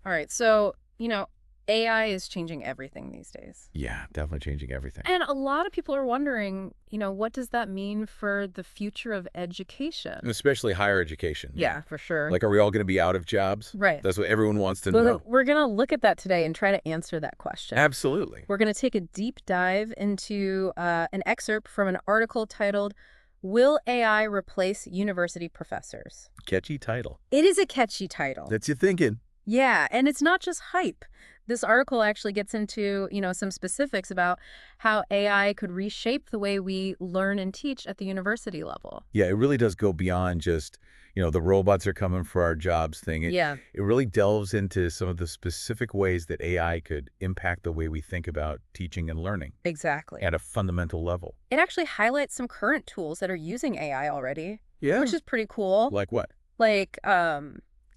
All right. So, AI is changing everything these days. Yeah, definitely changing everything. And a lot of people are wondering, what does that mean for the future of education? And especially higher education. Yeah, for sure. Like, are we all going to be out of jobs? Right. That's what everyone wants to Well, know. we're going to look at that today and try to answer that question. Absolutely. We're going to take a deep dive into an excerpt from an article titled, Will AI Replace University Professors? Catchy title. It is a catchy title. That's you thinking. Yeah, and it's not just hype. This article actually gets into, some specifics about how AI could reshape the way we learn and teach at the university level. Yeah, it really does go beyond just, the robots are coming for our jobs thing. Yeah. It really delves into some of the specific ways that AI could impact the way we think about teaching and learning Exactly. at a fundamental level. It actually highlights some current tools that are using AI already, Yeah. which is pretty cool. Like what? Like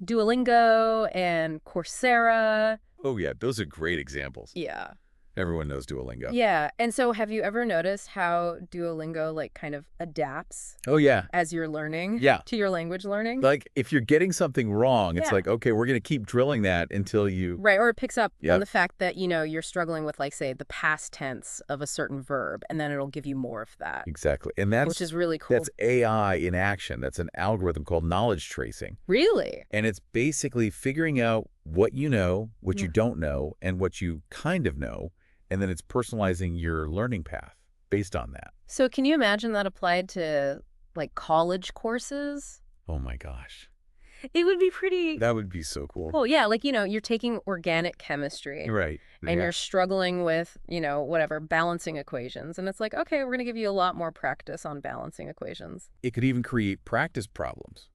Duolingo and Coursera. Oh, yeah, those are great examples. Yeah. Everyone knows Duolingo. Yeah. And so have you ever noticed how Duolingo kind of adapts Oh, yeah. as you're learning to your language learning? Like, if you're getting something wrong, it's Yeah. like, okay, we're going to keep drilling that until you... Right. Or it picks up Yep. on the fact that, you're struggling with, say, the past tense of a certain verb, and then it'll give you more of that. Exactly. And that's... Which is really cool. That's AI in action. That's an algorithm called knowledge tracing. Really? And it's basically figuring out what you know, what you don't know, and what you kind of know, and then it's personalizing your learning path based on that. So can you imagine that applied to, college courses? Oh, my gosh. It would be pretty That would be so cool. cool. Yeah, you're taking organic chemistry. Right. And Yeah. you're struggling with, balancing equations. And it's like, okay, we're going to give you a lot more practice on balancing equations. It could even create practice problems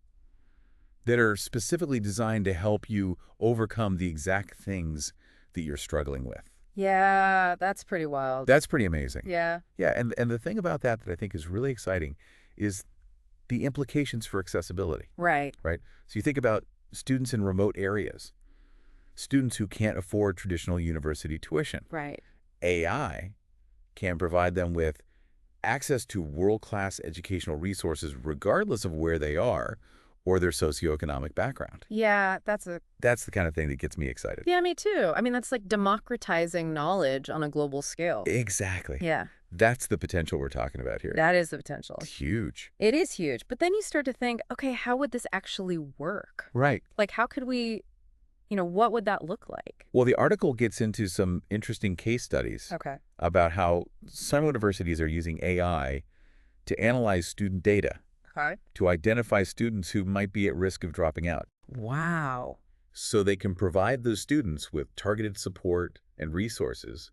that are specifically designed to help you overcome the exact things that you're struggling with. Yeah, that's pretty wild. That's pretty amazing. Yeah. Yeah, and the thing about that I think is really exciting is the implications for accessibility. Right. Right? So you think about students in remote areas, students who can't afford traditional university tuition. Right. AI can provide them with access to world-class educational resources regardless of where they are or their socioeconomic background. Yeah, that's the kind of thing that gets me excited. Yeah, me too. I mean, that's like democratizing knowledge on a global scale. Exactly. Yeah. That's the potential we're talking about here. That is the potential. It's huge. It is huge. But then you start to think, okay, how would this actually work? Right. Like, how could we, what would that look like? Well, the article gets into some interesting case studies about how some universities are using AI to analyze student data to identify students who might be at risk of dropping out. Wow. So they can provide those students with targeted support and resources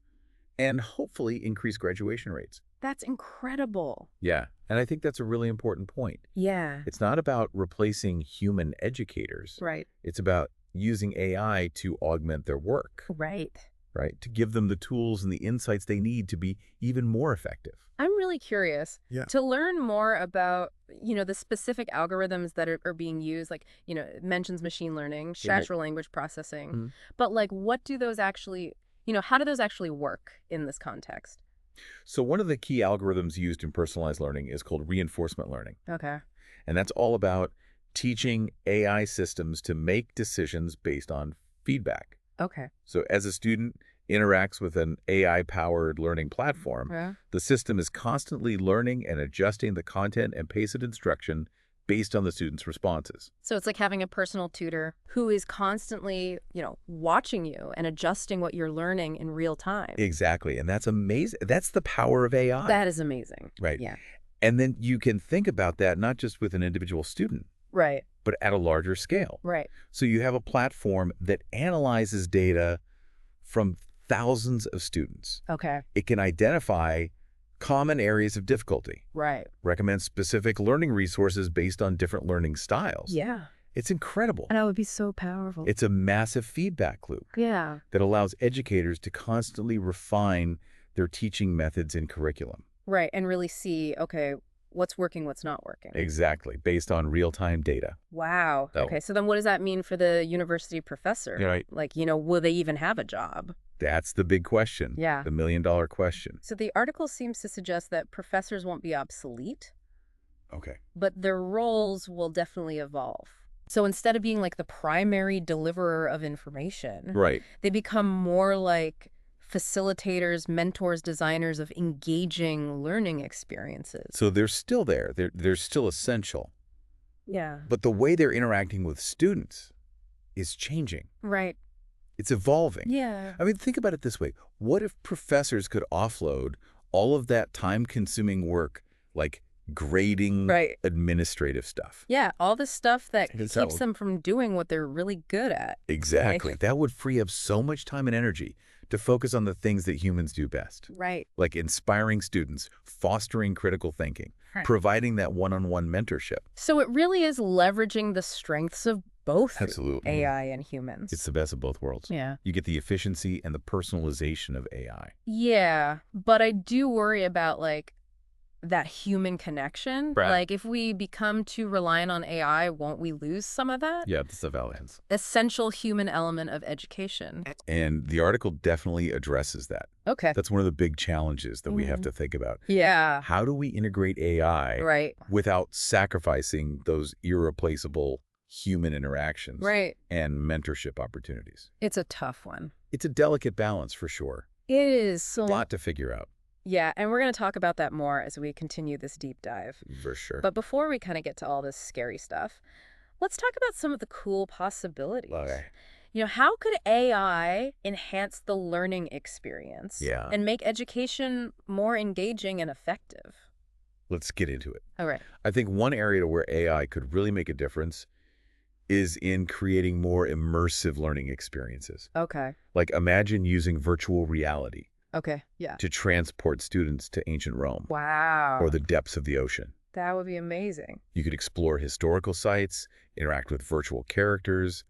and hopefully increase graduation rates. That's incredible. Yeah, and I think that's a really important point. Yeah. It's not about replacing human educators. Right. It's about using AI to augment their work. Right. Right, to give them the tools and the insights they need to be even more effective. I'm really curious to learn more about, the specific algorithms that are being used, it mentions machine learning, natural language processing, but what do those actually, how do those actually work in this context? So one of the key algorithms used in personalized learning is called reinforcement learning. Okay. And that's all about teaching AI systems to make decisions based on feedback. Okay. So as a student interacts with an AI-powered learning platform, the system is constantly learning and adjusting the content and pace of instruction based on the student's responses. So it's like having a personal tutor who is constantly, watching you and adjusting what you're learning in real time. Exactly. And that's amazing. That's the power of AI. That is amazing. Right. Yeah. And then you can think about that not just with an individual student, right, but at a larger scale. Right. So you have a platform that analyzes data from thousands of students. Okay. It can identify common areas of difficulty. Right. Recommend specific learning resources based on different learning styles. Yeah. It's incredible. And that would be so powerful. It's a massive feedback loop. Yeah. That allows educators to constantly refine their teaching methods and curriculum. Right. And really see, okay, what's working, what's not working. Exactly. Based on real-time data. Wow. So, okay. So then what does that mean for the university professor? Right. Will they even have a job? That's the big question. Yeah. The million-dollar question. So the article seems to suggest that professors won't be obsolete. Okay. But their roles will definitely evolve. So instead of being like the primary deliverer of information, Right. they become more like facilitators, mentors, designers of engaging learning experiences. So they're still there. They're still essential. Yeah. But the way they're interacting with students is changing. Right. It's evolving. Yeah. I mean, think about it this way. What if professors could offload all of that time-consuming work, like grading administrative stuff? Yeah, all the stuff that keeps them from doing what they're really good at. Exactly. That would free up so much time and energy to focus on the things that humans do best. Right. Like inspiring students, fostering critical thinking, providing that one-on-one mentorship. So it really is leveraging the strengths of both Absolutely. AI and humans. It's the best of both worlds. Yeah. You get the efficiency and the personalization of AI. Yeah, but I do worry about like that human connection. Right. Like if we become too reliant on AI, won't we lose some of that? Yeah, that's a valid answer. Essential human element of education. And the article definitely addresses that. Okay. That's one of the big challenges that we have to think about. Yeah. How do we integrate AI without sacrificing those irreplaceable human interactions and mentorship opportunities? It's a tough one. It's a delicate balance for sure. It is. A lot to figure out. Yeah, and we're going to talk about that more as we continue this deep dive. For sure. But before we kind of get to all this scary stuff, let's talk about some of the cool possibilities. Okay. You know, how could AI enhance the learning experience and make education more engaging and effective? Let's get into it. All right. I think one area where AI could really make a difference is in creating more immersive learning experiences. Okay. Like imagine using virtual reality. Okay, yeah. To transport students to ancient Rome. Wow. Or the depths of the ocean. That would be amazing. You could explore historical sites, interact with virtual characters,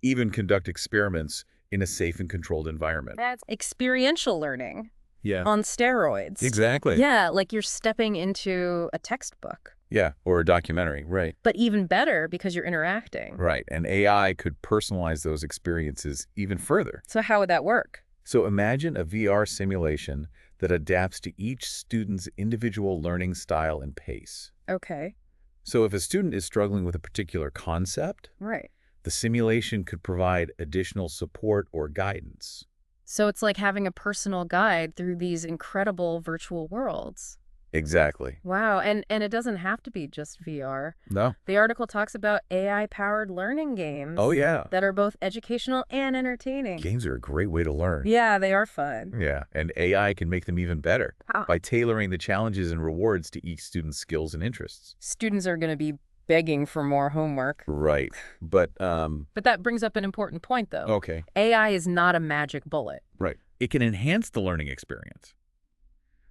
even conduct experiments in a safe and controlled environment. That's experiential learning. Yeah. On steroids. Exactly. Yeah, like you're stepping into a textbook. Yeah, or a documentary, right. But even better because you're interacting. Right, and AI could personalize those experiences even further. So how would that work? So imagine a VR simulation that adapts to each student's individual learning style and pace. Okay. So if a student is struggling with a particular concept, the simulation could provide additional support or guidance. So it's like having a personal guide through these incredible virtual worlds. Exactly. Wow, and it doesn't have to be just VR. No. The article talks about AI-powered learning games. Oh, yeah. That are both educational and entertaining. Games are a great way to learn. Yeah, they are fun. Yeah, and AI can make them even better by tailoring the challenges and rewards to each student's skills and interests. Students are going to be begging for more homework. Right, but that brings up an important point, though. Okay. AI is not a magic bullet. Right. It can enhance the learning experience,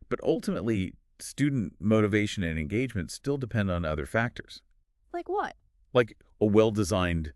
but ultimately, student motivation and engagement still depend on other factors. Like what? Like a well-designed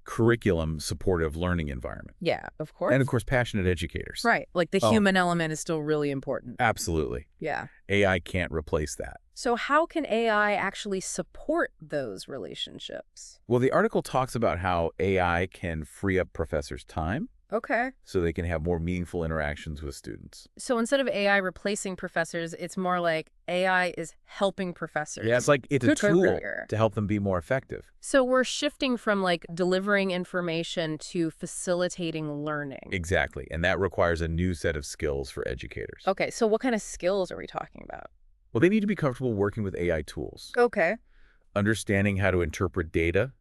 curriculum supportive learning environment. Yeah, of course. And of course, passionate educators. Right. Like the human element is still really important. Absolutely. Yeah. AI can't replace that. So how can AI actually support those relationships? Well, the article talks about how AI can free up professors' time. Okay. So they can have more meaningful interactions with students. So instead of AI replacing professors, it's more like AI is helping professors. Yeah, it's a tool to help them be more effective. So we're shifting from like delivering information to facilitating learning. Exactly. And that requires a new set of skills for educators. Okay. So what kind of skills are we talking about? Well, they need to be comfortable working with AI tools. Okay. Understanding how to interpret data.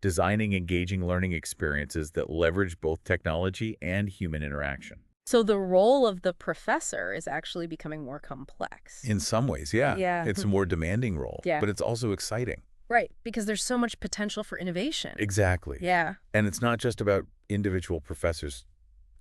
Designing engaging learning experiences that leverage both technology and human interaction. So the role of the professor is actually becoming more complex. In some ways, yeah. Yeah. It's a more demanding role, but it's also exciting. Right, because there's so much potential for innovation. Exactly. Yeah. And it's not just about individual professors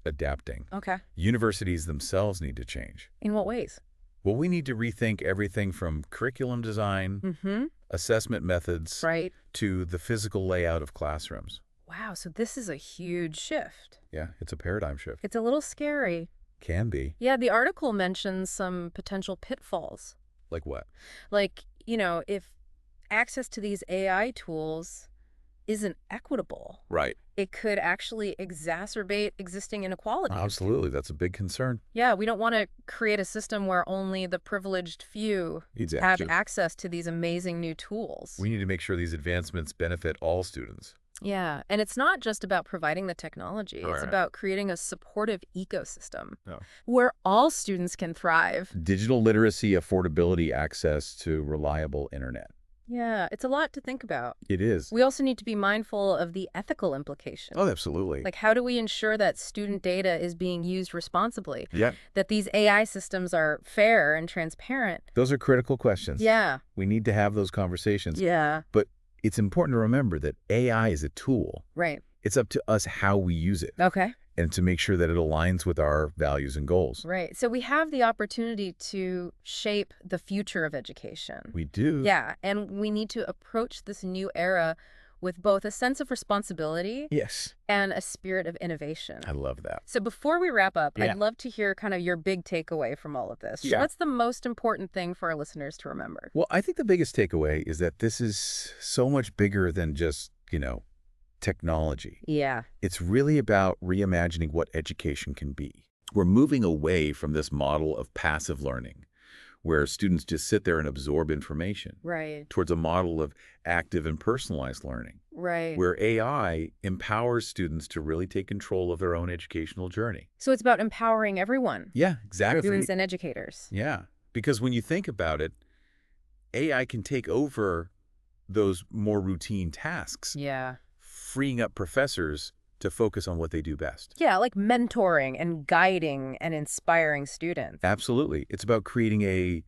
adapting. Okay. Universities themselves need to change. In what ways? Well, we need to rethink everything from curriculum design, assessment methods, to the physical layout of classrooms. Wow, so this is a huge shift. Yeah, it's a paradigm shift. It's a little scary. Can be. Yeah, the article mentions some potential pitfalls. Like what? Like, you know, if access to these AI tools isn't equitable. Right. It could actually exacerbate existing inequalities. Absolutely. That's a big concern. Yeah, we don't want to create a system where only the privileged few have access to these amazing new tools. We need to make sure these advancements benefit all students. Yeah, and it's not just about providing the technology. It's about creating a supportive ecosystem where all students can thrive. Digital literacy, affordability, access to reliable internet. Yeah, it's a lot to think about. It is. We also need to be mindful of the ethical implications. Oh, absolutely. Like, how do we ensure that student data is being used responsibly? Yeah. That these AI systems are fair and transparent? Those are critical questions. Yeah. We need to have those conversations. Yeah. But it's important to remember that AI is a tool. Right. It's up to us how we use it. Okay. And to make sure that it aligns with our values and goals. Right. So we have the opportunity to shape the future of education. We do. Yeah. And we need to approach this new era with both a sense of responsibility and a spirit of innovation. I love that. So before we wrap up, I'd love to hear kind of your big takeaway from all of this. Yeah. What's the most important thing for our listeners to remember? Well, I think the biggest takeaway is that this is so much bigger than just, technology. Yeah. It's really about reimagining what education can be. We're moving away from this model of passive learning, where students just sit there and absorb information. Right. Towards a model of active and personalized learning. Right. Where AI empowers students to really take control of their own educational journey. So it's about empowering everyone. Yeah, exactly. Students and educators. Yeah, because when you think about it, AI can take over those more routine tasks. Yeah. Freeing up professors to focus on what they do best. Yeah, like mentoring and guiding and inspiring students. Absolutely. It's about creating a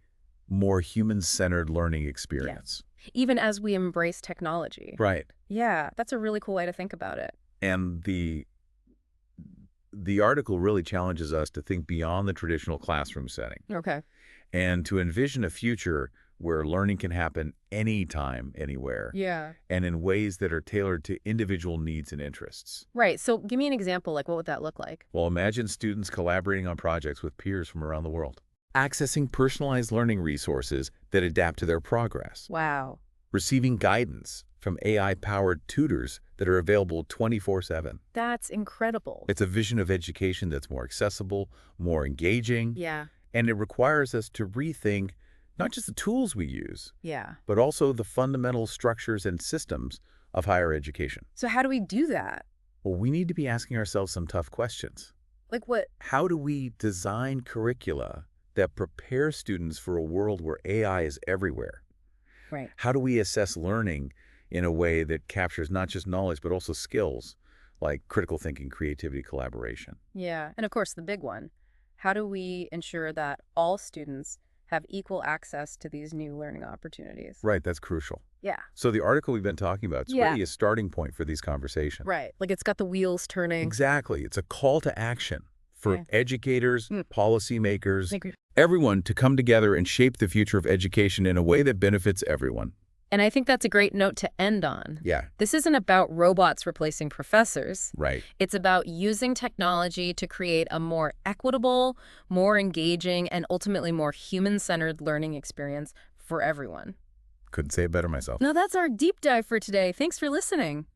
more human-centered learning experience. Yeah. Even as we embrace technology. Right. Yeah, that's a really cool way to think about it. And the article really challenges us to think beyond the traditional classroom setting. Okay. And to envision a future where learning can happen anytime, anywhere. Yeah. And in ways that are tailored to individual needs and interests. Right. So give me an example. Like, what would that look like? Well, imagine students collaborating on projects with peers from around the world. Accessing personalized learning resources that adapt to their progress. Wow. Receiving guidance from AI-powered tutors that are available 24/7. That's incredible. It's a vision of education that's more accessible, more engaging. Yeah. And it requires us to rethink not just the tools we use, but also the fundamental structures and systems of higher education. So how do we do that? Well, we need to be asking ourselves some tough questions. Like what? How do we design curricula that prepare students for a world where AI is everywhere? Right. How do we assess learning in a way that captures not just knowledge, but also skills like critical thinking, creativity, collaboration? Yeah. And of course, the big one, how do we ensure that all students have equal access to these new learning opportunities? Right, that's crucial. Yeah. So the article we've been talking about is really a starting point for these conversations. Right, like it's got the wheels turning. Exactly. It's a call to action for educators, policymakers, everyone to come together and shape the future of education in a way that benefits everyone. And I think that's a great note to end on. Yeah. This isn't about robots replacing professors. Right. It's about using technology to create a more equitable, more engaging, and ultimately more human-centered learning experience for everyone. Couldn't say it better myself. No, that's our deep dive for today. Thanks for listening.